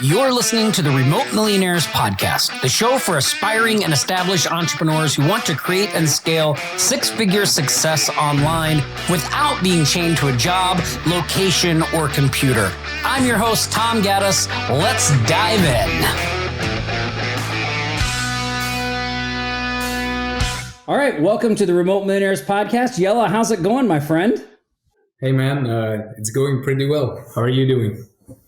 You're listening to the Remote Millionaires Podcast, the show for aspiring and established entrepreneurs who want to create and scale six-figure success online without being chained to a job, location, or computer. I'm your host, Tom Gaddis. Let's dive in. All right, welcome to the Remote Millionaires Podcast. Jelle, how's it going, my friend? Hey, man, it's going pretty well. How are you doing?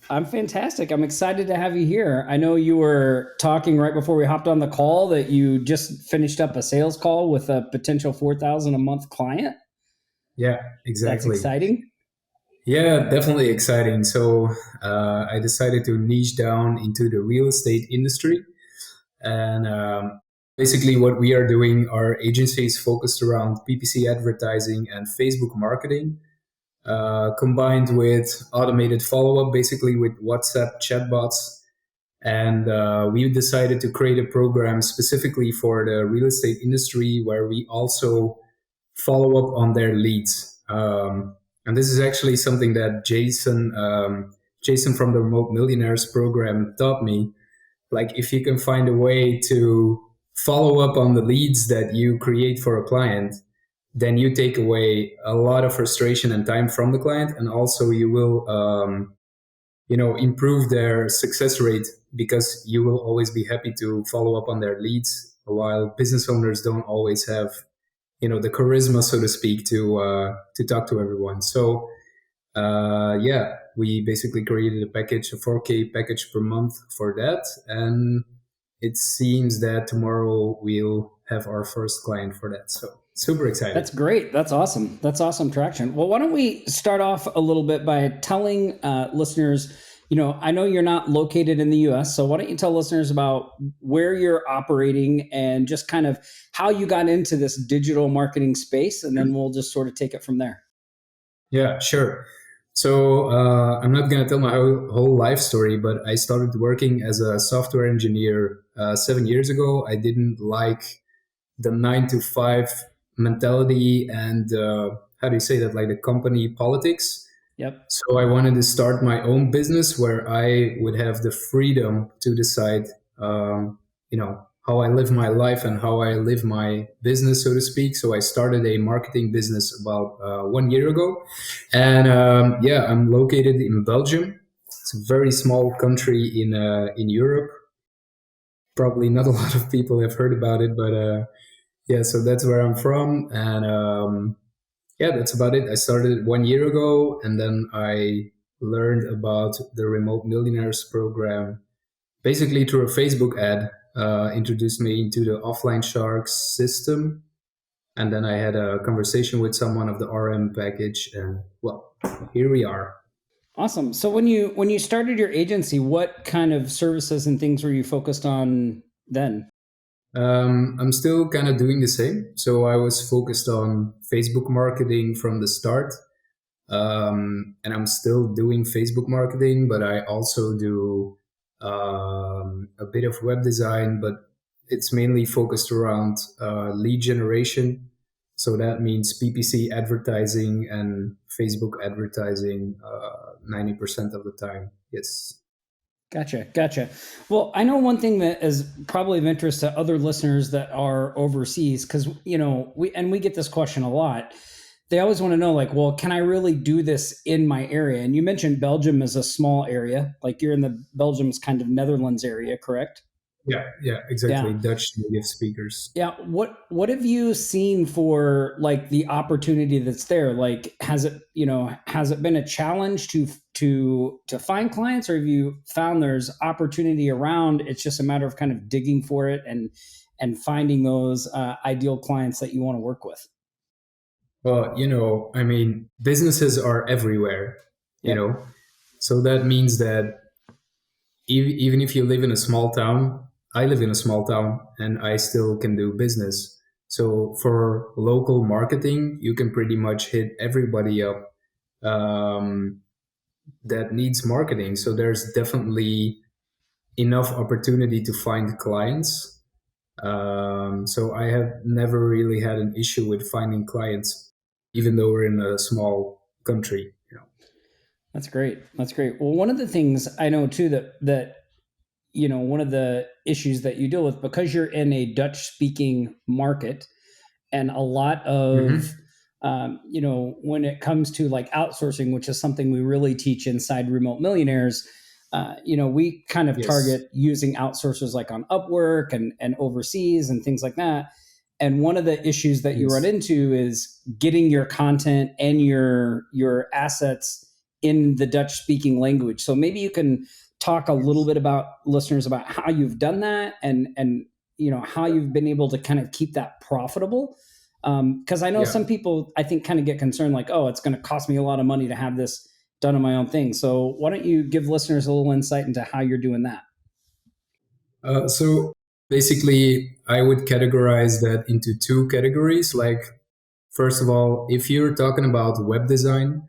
I'm fantastic. I'm excited to have you here. I know you were talking right before we hopped on the call that you just finished up a sales call with a potential $4,000 a month client. Yeah, exactly. That's exciting. Yeah, definitely exciting. So I decided to niche down into the real estate industry. And basically what we are doing, our agency is focused around PPC advertising and Facebook marketing. Combined with automated follow-up, basically with WhatsApp chatbots. And we decided to create a program specifically for the real estate industry where we also follow up on their leads. And this is actually something that Jason from the Remote Millionaires program taught me. Like, if you can find a way to follow up on the leads that you create for a client, then you take away a lot of frustration and time from the client. And also you will, improve their success rate because you will always be happy to follow up on their leads, while business owners don't always have, the charisma, so to speak, to talk to everyone. So, we basically created a package, a 4K package per month for that. And it seems that tomorrow we'll have our first client for that. So super excited. That's great. That's awesome. That's awesome traction. Well, why don't we start off a little bit by telling listeners, I know you're not located in the US, so why don't you tell listeners about where you're operating and just kind of how you got into this digital marketing space, and then we'll just sort of take it from there. Yeah, sure. So I'm not going to tell my whole life story, but I started working as a software engineer 7 years ago. I didn't like the 9-to-5 mentality and how do you say that, like the company politics. Yep. So I wanted to start my own business where I would have the freedom to decide, how I live my life and how I live my business, so to speak. So I started a marketing business about 1 year ago. And I'm located in Belgium. It's a very small country in Europe. Probably not a lot of people have heard about it, but so that's where I'm from. And that's about it. I started 1 year ago, and then I learned about the Remote Millionaires program basically through a Facebook ad. Introduced me into the Offline Sharks system. And then I had a conversation with someone of the RM package, and well, here we are. Awesome. So when you started your agency, what kind of services and things were you focused on then? I'm still kind of doing the same. So I was focused on Facebook marketing from the start. And I'm still doing Facebook marketing, but I also do a bit of web design, but it's mainly focused around lead generation. So that means PPC advertising and Facebook advertising 90% of the time. Yes. Gotcha. Well, I know one thing that is probably of interest to other listeners that are overseas, because, we get this question a lot. They always want to know, like, well, can I really do this in my area? And you mentioned Belgium is a small area, like you're in the Belgium's kind of Netherlands area, correct? Yeah, exactly. Yeah. Dutch native speakers. Yeah. What have you seen for like the opportunity that's there? Like, has it been a challenge to find clients, or have you found there's opportunity around? It's just a matter of kind of digging for it and finding those ideal clients that you want to work with. Well, businesses are everywhere, so that means that even if you live in a small town, I live in a small town and I still can do business. So for local marketing, you can pretty much hit everybody up that needs marketing. So there's definitely enough opportunity to find clients. So I have never really had an issue with finding clients, even though we're in a small country. That's great. Well, one of the things I know too that one of the issues that you deal with, because you're in a Dutch speaking market, and a lot of Hmm. when it comes to like outsourcing, which is something we really teach inside Remote Millionaires, we kind of Yes. target using outsourcers like on Upwork and overseas and things like that. And one of the issues that you run Yes. into is getting your content and your assets in the Dutch speaking language. So maybe you can talk a little Yes. bit about listeners about how you've done that, and how you've been able to kind of keep that profitable. Because I know Yeah. some people, I think, kind of get concerned like, oh, it's going to cost me a lot of money to have this done on my own thing. So why don't you give listeners a little insight into how you're doing that? So basically, I would categorize that into two categories. Like, first of all, if you're talking about web design,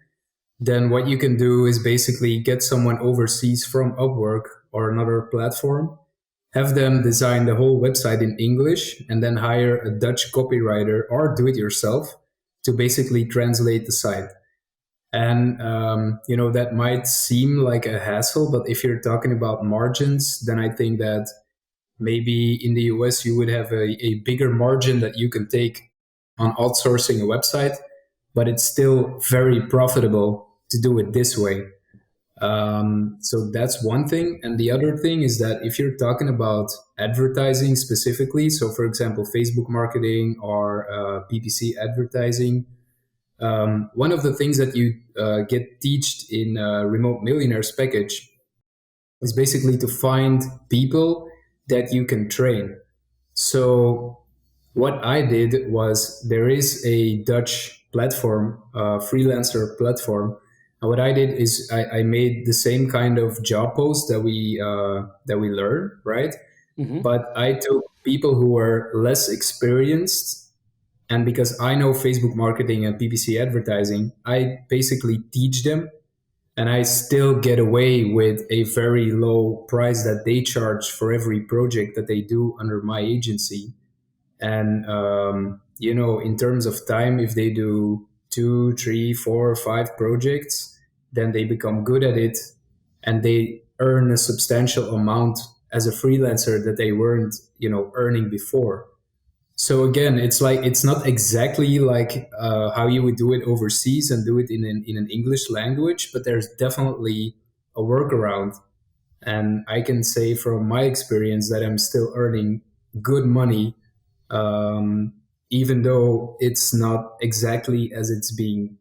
then what you can do is basically get someone overseas from Upwork or another platform, have them design the whole website in English, and then hire a Dutch copywriter or do it yourself to basically translate the site. And that might seem like a hassle, but if you're talking about margins, then I think that maybe in the US you would have a bigger margin that you can take on outsourcing a website, but it's still very profitable to do it this way. So that's one thing. And the other thing is that if you're talking about advertising specifically, so for example, Facebook marketing or PPC advertising, one of the things that you get taught in Remote Millionaires package is basically to find people that you can train. So what I did was there is a Dutch platform, freelancer platform. And what I did is I made the same kind of job post that we learn, right? Mm-hmm. But I took people who were less experienced, and because I know Facebook marketing and PPC advertising, I basically teach them, and I still get away with a very low price that they charge for every project that they do under my agency. And in terms of time, if they do two, three, four, five projects, then they become good at it, and they earn a substantial amount as a freelancer that they weren't, earning before. So again, it's like it's not exactly like how you would do it overseas and do it in an English language, but there's definitely a workaround. And I can say from my experience that I'm still earning good money, um, even though it's not exactly as it's being,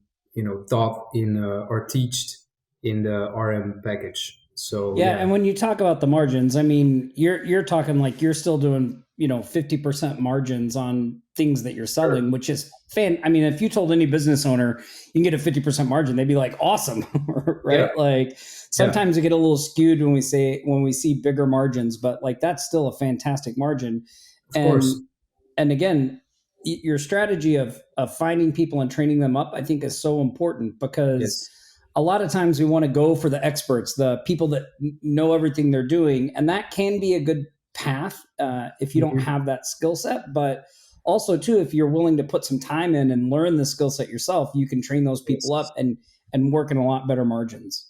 taught in or taught in the RM package. So Yeah, and yeah, when you talk about the margins, I mean, you're talking like you're still doing 50% margins on things that you're sure. selling, which is fan. I mean, if you told any business owner you can get a 50% margin, they'd be like, awesome, Yeah, right? Like yeah, sometimes we get a little skewed when we see bigger margins, but like that's still a fantastic margin. of course. And again, your strategy of finding people and training them up, I think, is so important, because Yes. a lot of times we want to go for the experts, the people that know everything they're doing, and that can be a good path if you don't Mhm. have that skill set. But also, too, if you're willing to put some time in and learn the skill set yourself, you can train those people Yes. up and work in a lot better margins.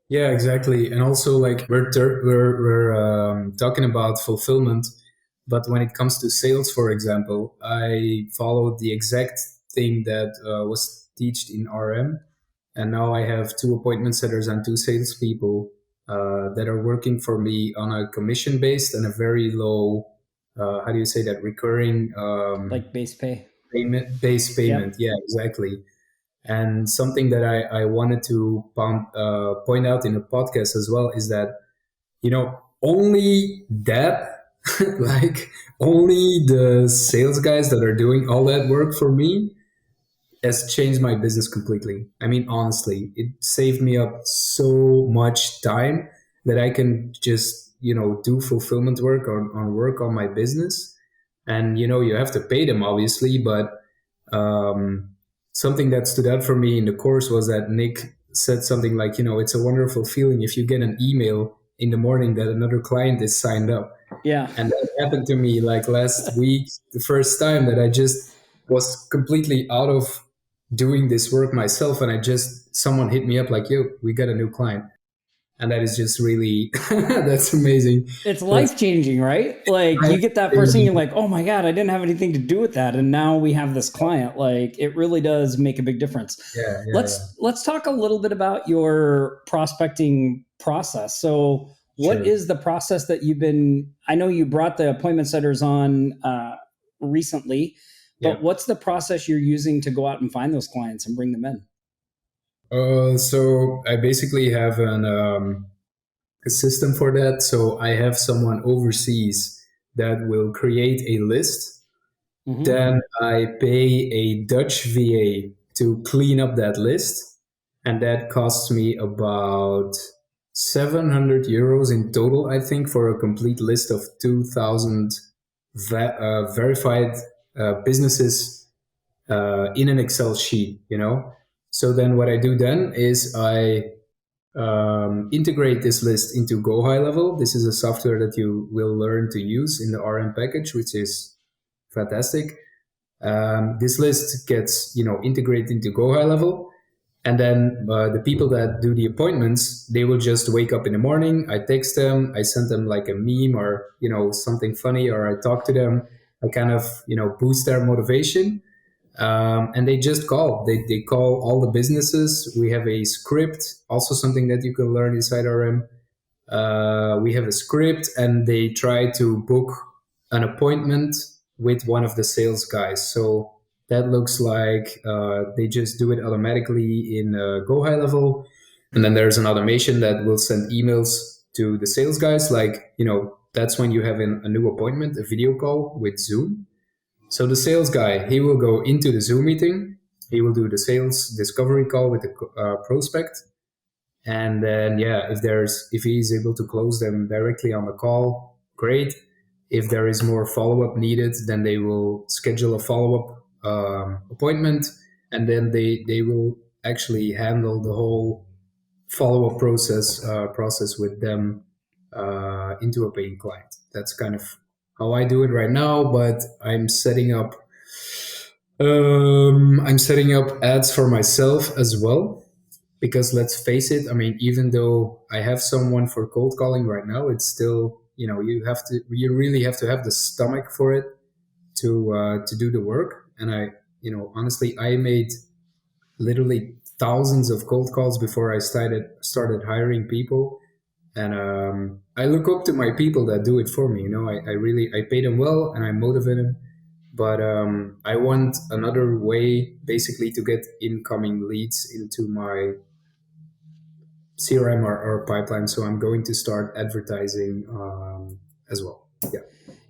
Yeah, exactly. And also, like we're talking about fulfillment, but when it comes to sales, for example, I followed the exact thing that was taught in RM, and now I have two appointment setters and two salespeople that are working for me on a commission based and a very low, how do you say that, recurring Like base pay. payment base payment. Yep. Yeah, exactly. And something that I wanted to point out in the podcast as well is that, only that, like, only the sales guys that are doing all that work for me has changed my business completely. I mean, honestly, it saved me up so much time that I can just, do fulfillment work on work on my business. And, you have to pay them, obviously, but um, something that stood out for me in the course was that Nick said something like, it's a wonderful feeling if you get an email in the morning that another client is signed up. Yeah. And that happened to me like last week, the first time that I just was completely out of doing this work myself. And someone hit me up like, yo, we got a new client. and that is just really that's amazing. It's That's life changing, right? Like you get that person, you're like, oh my God, I didn't have anything to do with that. And now we have this client. Like it really does make a big difference. yeah, yeah, yeah. Let's talk a little bit about your prospecting process. So what Sure. is the process that you've been, I know you brought the appointment setters on recently, but Yeah. what's the process you're using to go out and find those clients and bring them in? So I basically have a system for that. So I have someone overseas that will create a list. Mm-hmm. Then I pay a Dutch VA to clean up that list, and that costs me about 700 euros in total, I think, for a complete list of 2,000 verified businesses in an Excel sheet. So then what I do then is I integrate this list into Go High Level. This is a software that you will learn to use in the RM package, which is fantastic. This list gets integrated into Go High Level, and then the people that do the appointments, they will just wake up in the morning. I text them, I send them like a meme or something funny, or I talk to them. I kind of boost their motivation, and they just call. They call all the businesses. We have a script, also something that you can learn inside RM. We have a script, and they try to book an appointment with one of the sales guys. So that looks like they just do it automatically in Go High Level, and then there's an automation that will send emails to the sales guys. Like that's when you have a new appointment, a video call with Zoom. So the sales guy, he will go into the Zoom meeting. He will do the sales discovery call with the prospect, and then if he's able to close them directly on the call, great. If there is more follow-up needed, then they will schedule a follow-up appointment, and then they will actually handle the whole follow-up process with them into a paying client. That's kind of how I do it right now, but I'm setting up ads for myself as well, because let's face it, I mean, even though I have someone for cold calling right now, it's still, you really have to have the stomach for it to do the work. And honestly, I made literally thousands of cold calls before I started hiring people. And I look up to my people that do it for me. I pay them well and I motivate them. But I want another way, basically, to get incoming leads into my CRM or pipeline. So I'm going to start advertising as well. Yeah.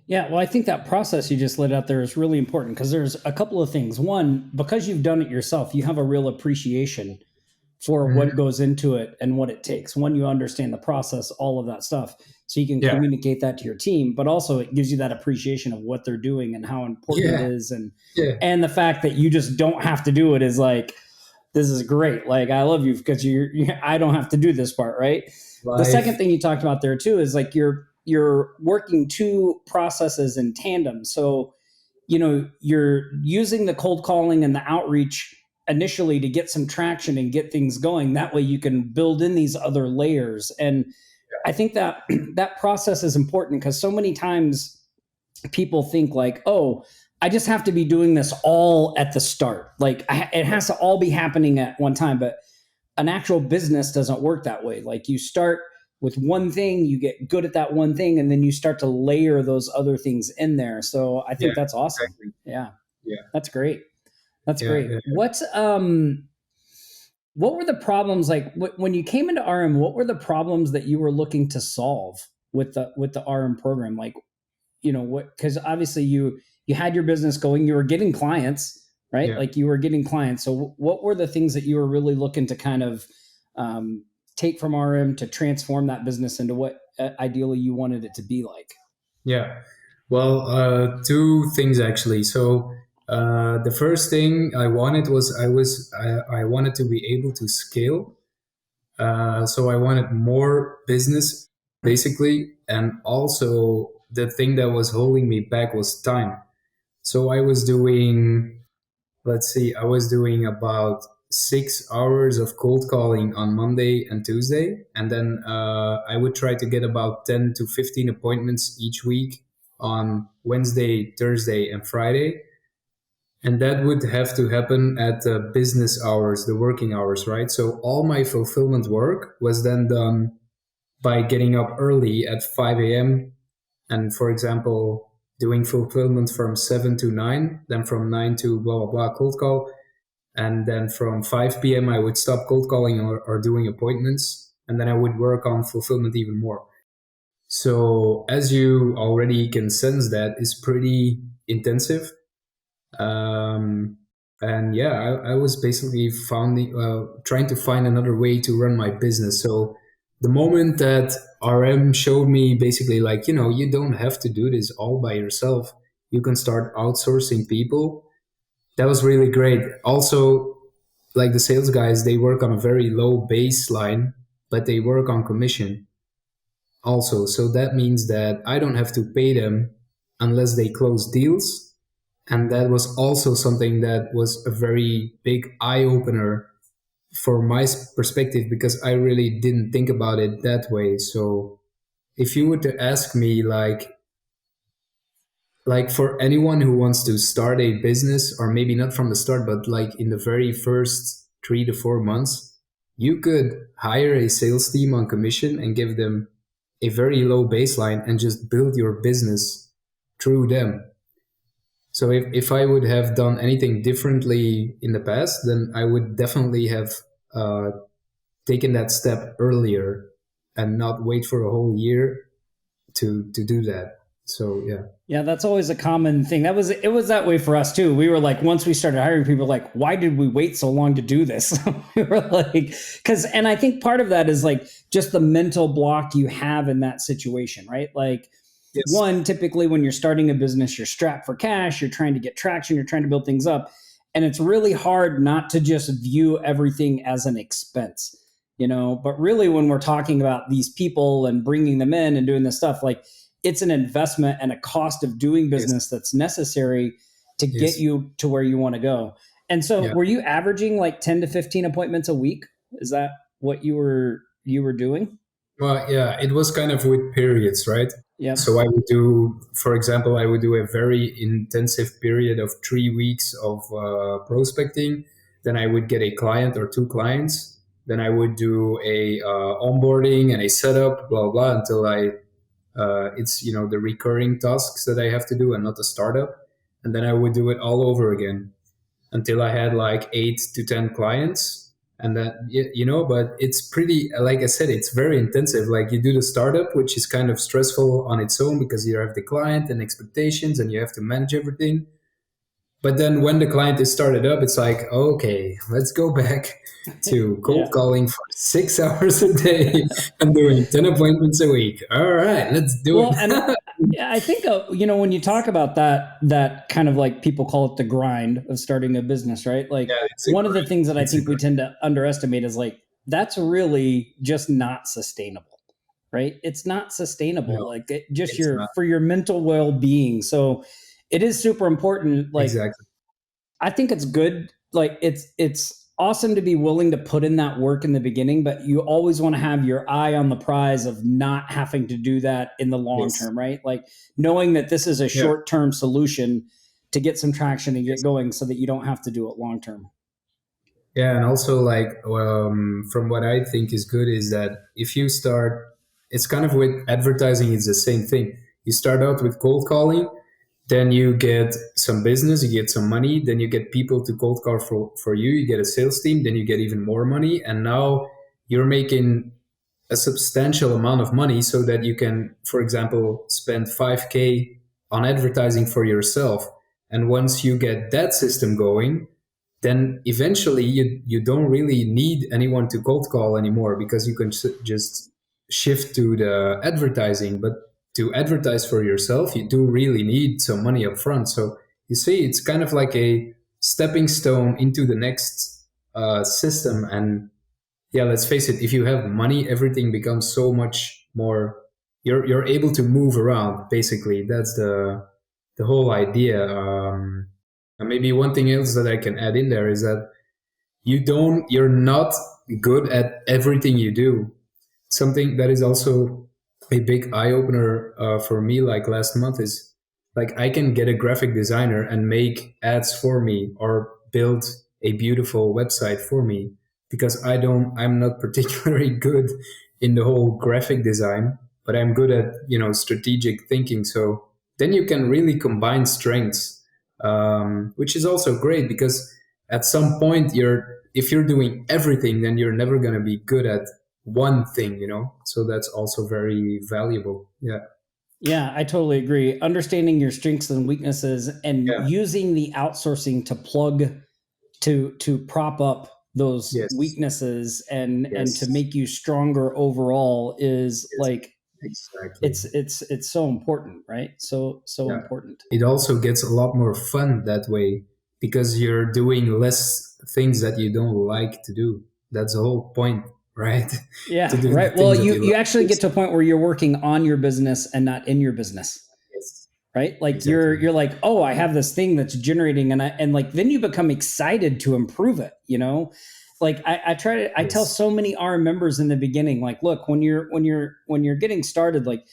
Yeah, well, I think that process you just laid out there is really important because there's a couple of things. One, because you've done it yourself, you have a real appreciation for Mhm. what goes into it and what it takes. One, you understand the process, all of that stuff, so you can Yeah. communicate that to your team. But also, it gives you that appreciation of what they're doing and how important it Yeah. is, Yeah. and the fact that you just don't have to do it is like this is great. Like I love you because I don't have to do this part, right? The second Life. thing you talked about there too is like you're working two processes in tandem. So, you're using the cold calling and the outreach initially to get some traction and get things going. That way you can build in these other layers. And I think that that process is important because so many times people think like, oh, I just have to be doing this all at the start. Like it has to all be happening at one time. But an actual business doesn't work that way. Like you start with one thing, you get good at that one thing, and then you start to layer those other things in there. So I Yeah. think that's awesome. Exactly. Yeah, Yeah. that's great. That's Yeah. great. Yeah. What were the problems like when you came into RM? What were the problems that you were looking to solve with the RM program? Like what, because obviously you had your business going, you were getting clients, right? Yeah. Like you were getting clients. So what were the things that you were really looking to kind of take from RM to transform that business into what ideally you wanted it to be like? Yeah. Well, two things actually. So the first thing I wanted was I wanted to be able to scale. So I wanted more business, basically, and also the thing that was holding me back was time. So I was doing, let's see, I was doing about 6 hours of cold calling on Monday and Tuesday, and then I would try to get about 10 to 15 appointments each week on Wednesday, Thursday, and Friday. And that would have to happen at the business hours, the working hours, right? So all my fulfillment work was then done by getting up early at 5 a.m. and, for example, doing fulfillment from 7 to 9, then from 9 to blah, blah, blah, cold call. And then from 5 p.m., I would stop cold calling or doing appointments. And then I would work on fulfillment even more. So, as you already can sense, that is pretty intensive. Um, and yeah, I was basically trying to find another way to run my business. So the moment that RM showed me basically like, you don't have to do this all by yourself. You can start outsourcing people. That was really great. Also, like the sales guys, they work on a very low baseline, but they work on commission also. So that means that I don't have to pay them unless they close deals. And that was also something that was a very big eye opener for my perspective, because I really didn't think about it that way. So if you were to ask me, like for anyone who wants to start a business, or maybe not from the start, but like in the very first 3 to 4 months, you could hire a sales team on commission and give them a very low baseline and just build your business through them. So if I would have done anything differently in the past, then I would definitely have uh, taken that step earlier and not wait for a whole year to do that. So yeah. Yeah, that's always a common thing. It was that way for us too. We were like, once we started hiring people, like, why did we wait so long to do this? We were like, and I think part of that is like just the mental block you have in that situation, right? Like, Yes. one, typically when you're starting a business, you're strapped for cash, you're trying to get traction, you're trying to build things up. And it's really hard not to just view everything as an expense, but really when we're talking about these people and bringing them in and doing this stuff, like, it's an investment and a cost of doing Yes. business that's necessary to get Yes. you to where you want to go. And so Yeah. were you averaging like 10 to 15 appointments a week? Is that what you were doing? Well, yeah, it was kind of with periods, right? Yep. So I would do, for example, I would do a very intensive period of 3 weeks of prospecting. Then I would get a client or two clients. Then I would do a onboarding and a setup, blah blah, until it's the recurring tasks that I have to do and not the startup. And then I would do it all over again until I had like 8 to 10 clients. And then, but it's pretty, like I said, it's very intensive. Like you do the startup, which is kind of stressful on its own because you have the client and expectations and you have to manage everything. But then when the client is started up, it's like, okay, let's go back to cold Yeah. calling for 6 hours a day and doing 10 appointments a week. All right, let's do Well, and it. I think when you talk about that kind of like people call it the grind of starting a business, right? Like Yeah, it's a one of the grind. things that I It's a think we grind. tend to underestimate is like that's really just not sustainable, right? It's not sustainable. No, Like just it's not. for your mental well-being. So it is super important. Like Exactly. I think it's good. Like it's awesome to be willing to put in that work in the beginning, but you always want to have your eye on the prize of not having to do that in the long Yes. term, right? Like knowing that this is a Yeah. short-term solution to get some traction and get Yes. going so that you don't have to do it long term. Yeah, and also like from what I think is good is that if you start, it's kind of with advertising, it's the same thing. You start out with cold calling, then you get some business, you get some money, then you get people to cold call for you, you get a sales team, then you get even more money, and now you're making a substantial amount of money so that you can, for example, spend 5K on advertising for yourself. And once you get that system going, then eventually you don't really need anyone to cold call anymore because you can just shift to the advertising. But to advertise for yourself, you do really need some money up front. So you see, it's kind of like a stepping stone into the next system. And yeah, let's face it, if you have money, everything becomes so much more. You're able to move around. Basically, that's the whole idea. And maybe one thing else that I can add in there is that you're not good at everything you do. Something that is also a big eye opener for me, like last month, is like I can get a graphic designer and make ads for me or build a beautiful website for me because I'm not particularly good in the whole graphic design, but I'm good at, strategic thinking. So then you can really combine strengths, which is also great because at some point if you're doing everything, then you're never going to be good at one thing, so that's also very valuable. Yeah. Yeah, I totally agree. Understanding your strengths and weaknesses and Yeah. using the outsourcing to plug to prop up those Yes. weaknesses and to Yes. make you stronger overall is Yes. like Exactly. it's so important, right? So Yeah. important. It also gets a lot more fun that way because you're doing less things that you don't like to do. That's the whole point, right? To Yeah, do the right. Well, things that you you actually like. get to a point where you're working on your business and not in your business. Yes. Right? Like Exactly. you're like, "Oh, I have this thing that's generating," and like then you become excited to improve it, you know? Like I tell Yes. so many R members in the beginning, like, look, when you're getting started, like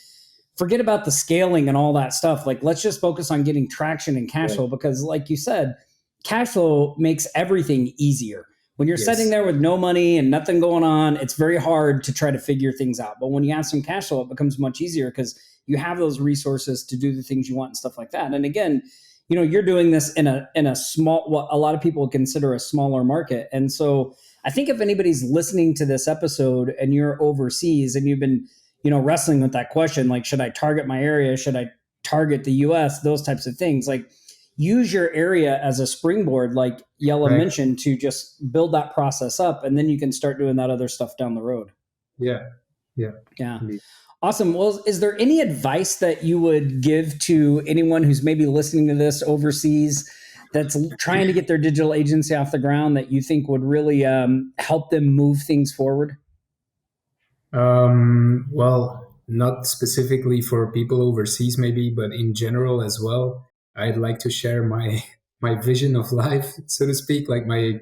forget about the scaling and all that stuff. Like let's just focus on getting traction and cash Right. flow because like you said, cash flow makes everything easier. When you're sitting Yes. there with no money and nothing going on, it's very hard to try to figure things out. But when you have some cash flow, it becomes much easier because you have those resources to do the things you want and stuff like that. And again, you're doing this in a small, what a lot of people consider a smaller market. And so I think if anybody's listening to this episode and you're overseas and you've been wrestling with that question, like, should I target my area? Should I target the US? Those types of things. Like, use your area as a springboard, like Yella Right. mentioned, to just build that process up. And then you can start doing that other stuff down the road. Yeah. Yeah. Yeah. Indeed. Awesome. Well, is there any advice that you would give to anyone who's maybe listening to this overseas that's trying to get their digital agency off the ground that you think would really help them move things forward? Well, not specifically for people overseas, maybe, but in general as well. I'd like to share my my vision of life, so to speak. Like my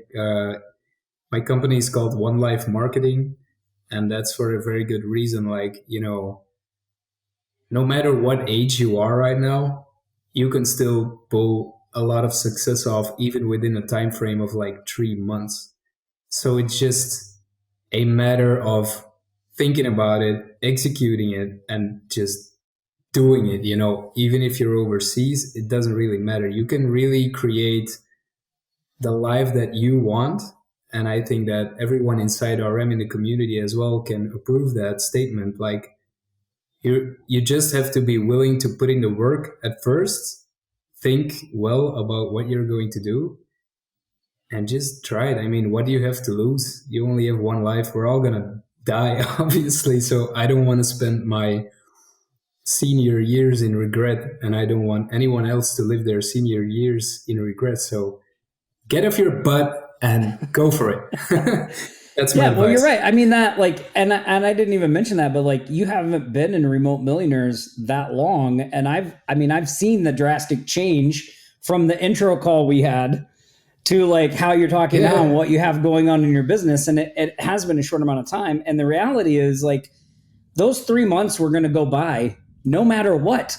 company is called One Life Marketing, and that's for a very good reason. Like, no matter what age you are right now, you can still pull a lot of success off, even within a time frame of like 3 months. So it's just a matter of thinking about it, executing it, and just doing it. Even if you're overseas, it doesn't really matter. You can really create the life that you want. And I think that everyone inside RM in the community as well can approve that statement. Like, you just have to be willing to put in the work at first, think well about what you're going to do, and just try it. I mean, what do you have to lose? You only have one life. We're all gonna die, obviously. So I don't want to spend my senior years in regret, and I don't want anyone else to live their senior years in regret. So get off your butt and go for it. That's my Yeah, well, you're advice. right. I mean that, like, and I didn't even mention that, but like, you haven't been in Remote Millionaires that long, and I've seen the drastic change from the intro call we had to like how you're talking now and Yeah, what you have going on in your business, and it has been a short amount of time. And the reality is, like, those 3 months were going to go by no matter what,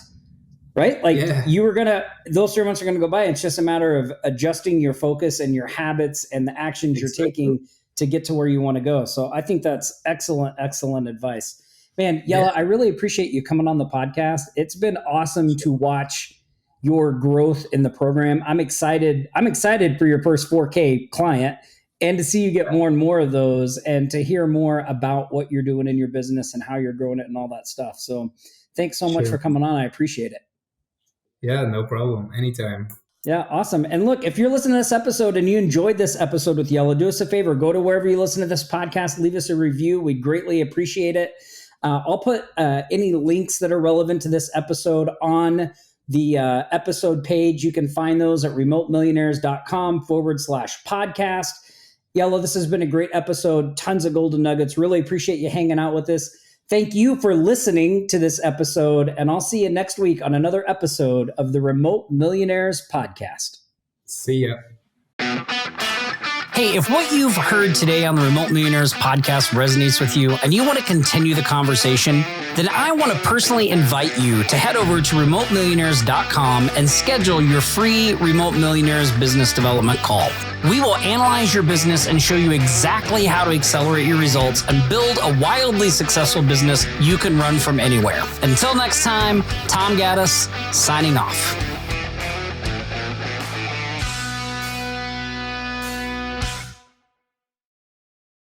right? Like yeah, you were gonna, those 3 months are going to go by. It's just a matter of adjusting your focus and your habits and the actions you're exactly. taking to get to where you want to go. So I think that's excellent advice. Man, Yeah, Yella, I really appreciate you coming on the podcast. It's been awesome to watch your growth in the program. I'm excited. I'm excited for your first 4K client and to see you get more and more of those and to hear more about what you're doing in your business and how you're growing it and all that stuff. So thanks so much for sure. coming on. I appreciate it. Yeah, no problem. Anytime. Yeah, awesome. And look, if you're listening to this episode and you enjoyed this episode with Yella, do us a favor, go to wherever you listen to this podcast, leave us a review. We'd greatly appreciate it. I'll put any links that are relevant to this episode on the episode page. You can find those at remotemillionaires.com/podcast. Yella, this has been a great episode. Tons of golden nuggets. Really appreciate you hanging out with us. Thank you for listening to this episode, and I'll see you next week on another episode of the Remote Millionaires Podcast. See ya. Hey, if what you've heard today on the Remote Millionaires podcast resonates with you and you want to continue the conversation, then I want to personally invite you to head over to remotemillionaires.com and schedule your free Remote Millionaires business development call. We will analyze your business and show you exactly how to accelerate your results and build a wildly successful business you can run from anywhere. Until next time, Tom Gaddis signing off.